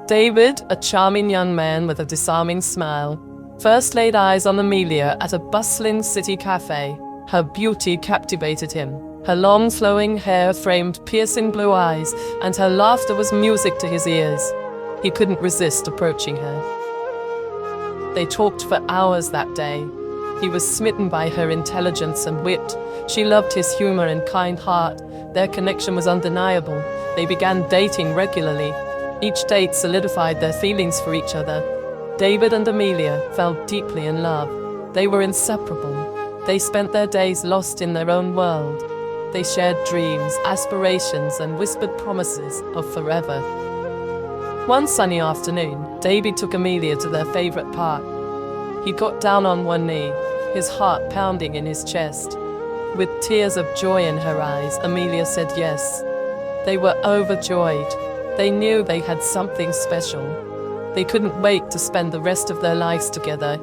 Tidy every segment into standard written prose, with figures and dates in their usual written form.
David, a charming young man with a disarming smile, first laid eyes on Amelia at a bustling city cafe. Her beauty captivated him. Her long flowing hair framed piercing blue eyes, and her laughter was music to his ears. He couldn't resist approaching her. They talked for hours that day. He was smitten by her intelligence and wit. She loved his humor and kind heart. Their connection was undeniable. They began dating regularly. Each date solidified their feelings for each other. David and Amelia fell deeply in love. They were inseparable. They spent their days lost in their own world. They shared dreams, aspirations, and whispered promises of forever. One sunny afternoon, David took Amelia to their favorite park. He got down on one knee, his heart pounding in his chest. With tears of joy in her eyes, Amelia said yes. They were overjoyed. They knew they had something special. They couldn't wait to spend the rest of their lives together.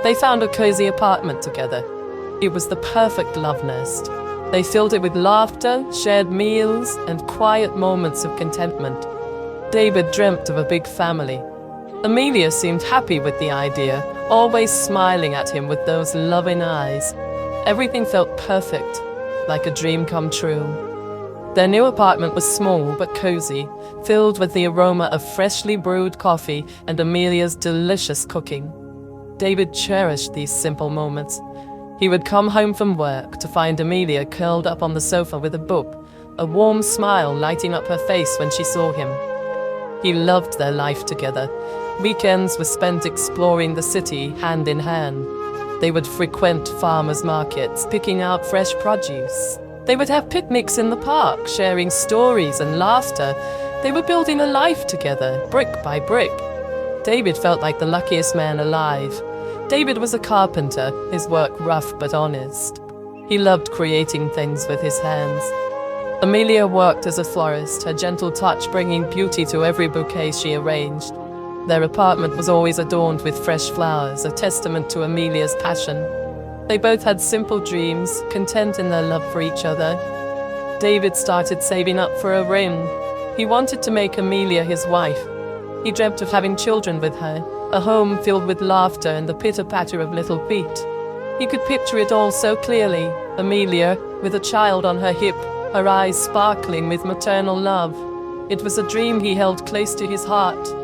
They found a cozy apartment together. It was the perfect love nest. They filled it with laughter, shared meals, and quiet moments of contentment. David dreamt of a big family. Amelia seemed happy with the idea, always smiling at him with those loving eyes. Everything felt perfect, like a dream come true. Their new apartment was small but cozy, filled with the aroma of freshly brewed coffee and Amelia's delicious cooking. David cherished these simple moments. He would come home from work to find Amelia curled up on the sofa with a book, a warm smile lighting up her face when she saw him. He loved their life together. Weekends were spent exploring the city hand in hand. They would frequent farmers' markets, picking out fresh produce. They would have picnics in the park, sharing stories and laughter. They were building a life together, brick by brick. David felt like the luckiest man alive. David was a carpenter, his work rough but honest. He loved creating things with his hands. Amelia worked as a florist, her gentle touch bringing beauty to every bouquet she arranged. Their apartment was always adorned with fresh flowers, a testament to Amelia's passion. They both had simple dreams, content in their love for each other. David started saving up for a ring. He wanted to make Amelia his wife. He dreamt of having children with her, a home filled with laughter and the pitter-patter of little feet. He could picture it all so clearly, Amelia, with a child on her hip, her eyes sparkling with maternal love. It was a dream he held close to his heart.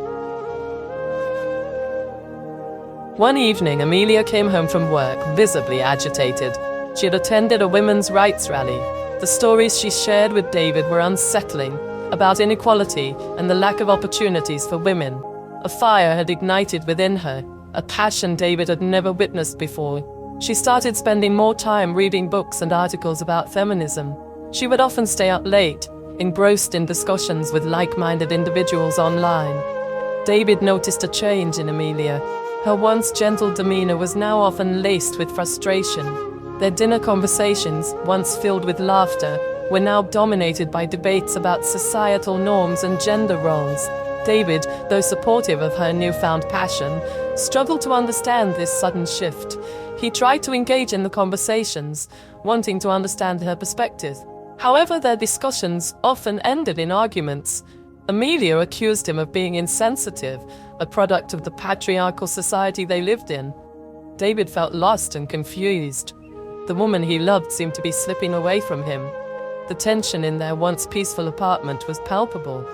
One evening, Amelia came home from work, visibly agitated. She had attended a women's rights rally. The stories she shared with David were unsettling, about inequality and the lack of opportunities for women. A fire had ignited within her, a passion David had never witnessed before. She started spending more time reading books and articles about feminism. She would often stay up late, engrossed in discussions with like-minded individuals online. David noticed a change in Amelia. Her once gentle demeanor was now often laced with frustration. Their dinner conversations, once filled with laughter, were now dominated by debates about societal norms and gender roles. David, though supportive of her newfound passion, struggled to understand this sudden shift. He tried to engage in the conversations, wanting to understand her perspective. However, their discussions often ended in arguments. Amelia accused him of being insensitive, a product of the patriarchal society they lived in. David felt lost and confused. The woman he loved seemed to be slipping away from him. The tension in their once peaceful apartment was palpable.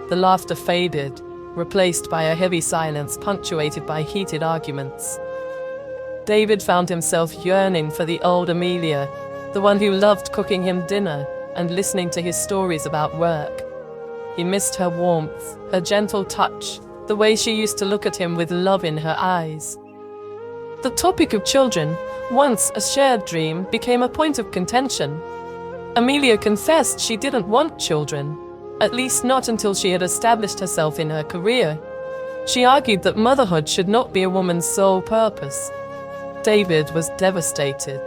The laughter faded, replaced by a heavy silence punctuated by heated arguments. David found himself yearning for the old Amelia, the one who loved cooking him dinner and listening to his stories about work. He missed her warmth, her gentle touch, the way she used to look at him with love in her eyes. The topic of children, once a shared dream, became a point of contention. Amelia confessed she didn't want children, at least not until she had established herself in her career. She argued that motherhood should not be a woman's sole purpose. David was devastated.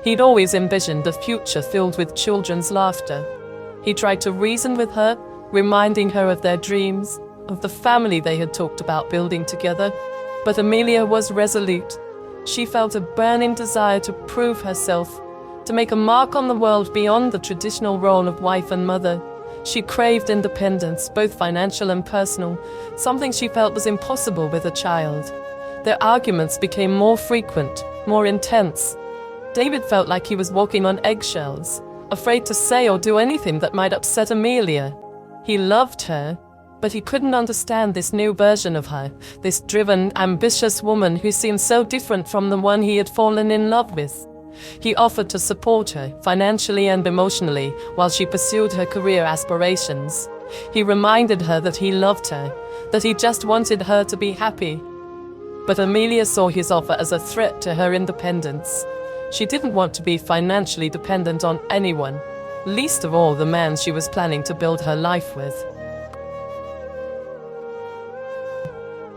He'd always envisioned a future filled with children's laughter. He tried to reason with her, reminding her of their dreams, of the family they had talked about building together. But Amelia was resolute. She felt a burning desire to prove herself, to make a mark on the world beyond the traditional role of wife and mother. She craved independence, both financial and personal, something she felt was impossible with a child. Their arguments became more frequent, more intense. David felt like he was walking on eggshells, afraid to say or do anything that might upset Amelia. He loved her, but he couldn't understand this new version of her, this driven, ambitious woman who seemed so different from the one he had fallen in love with. He offered to support her, financially and emotionally, while she pursued her career aspirations. He reminded her that he loved her, that he just wanted her to be happy. But Amelia saw his offer as a threat to her independence. She didn't want to be financially dependent on anyone, least of all the man she was planning to build her life with.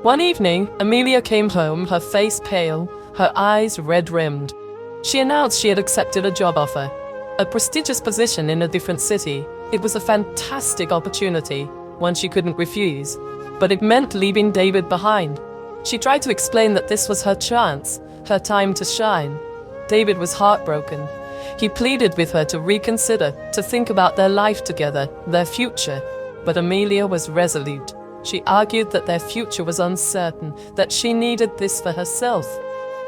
One evening, Amelia came home, her face pale, her eyes red-rimmed. She announced she had accepted a job offer, a prestigious position in a different city. It was a fantastic opportunity, one she couldn't refuse, but it meant leaving David behind. She tried to explain that this was her chance, her time to shine. David was heartbroken. He pleaded with her to reconsider, to think about their life together, their future. But Amelia was resolute. She argued that their future was uncertain, that she needed this for herself.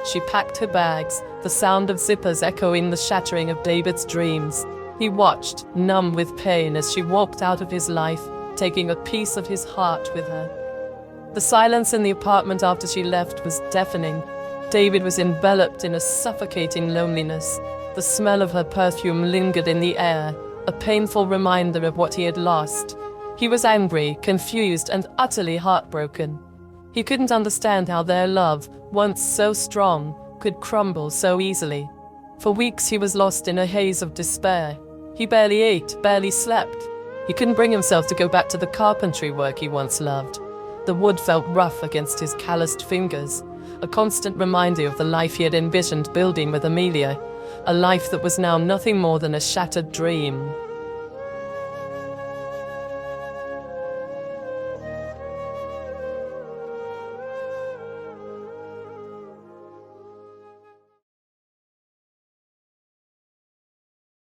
She packed her bags, the sound of zippers echoing the shattering of David's dreams. He watched, numb with pain, as she walked out of his life, taking a piece of his heart with her. The silence in the apartment after she left was deafening. David was enveloped in a suffocating loneliness. The smell of her perfume lingered in the air, a painful reminder of what he had lost. He was angry, confused, and utterly heartbroken. He couldn't understand how their love, once so strong, could crumble so easily. For weeks he was lost in a haze of despair. He barely ate, barely slept. He couldn't bring himself to go back to the carpentry work he once loved. The wood felt rough against his calloused fingers, a constant reminder of the life he had envisioned building with Amelia, a life that was now nothing more than a shattered dream.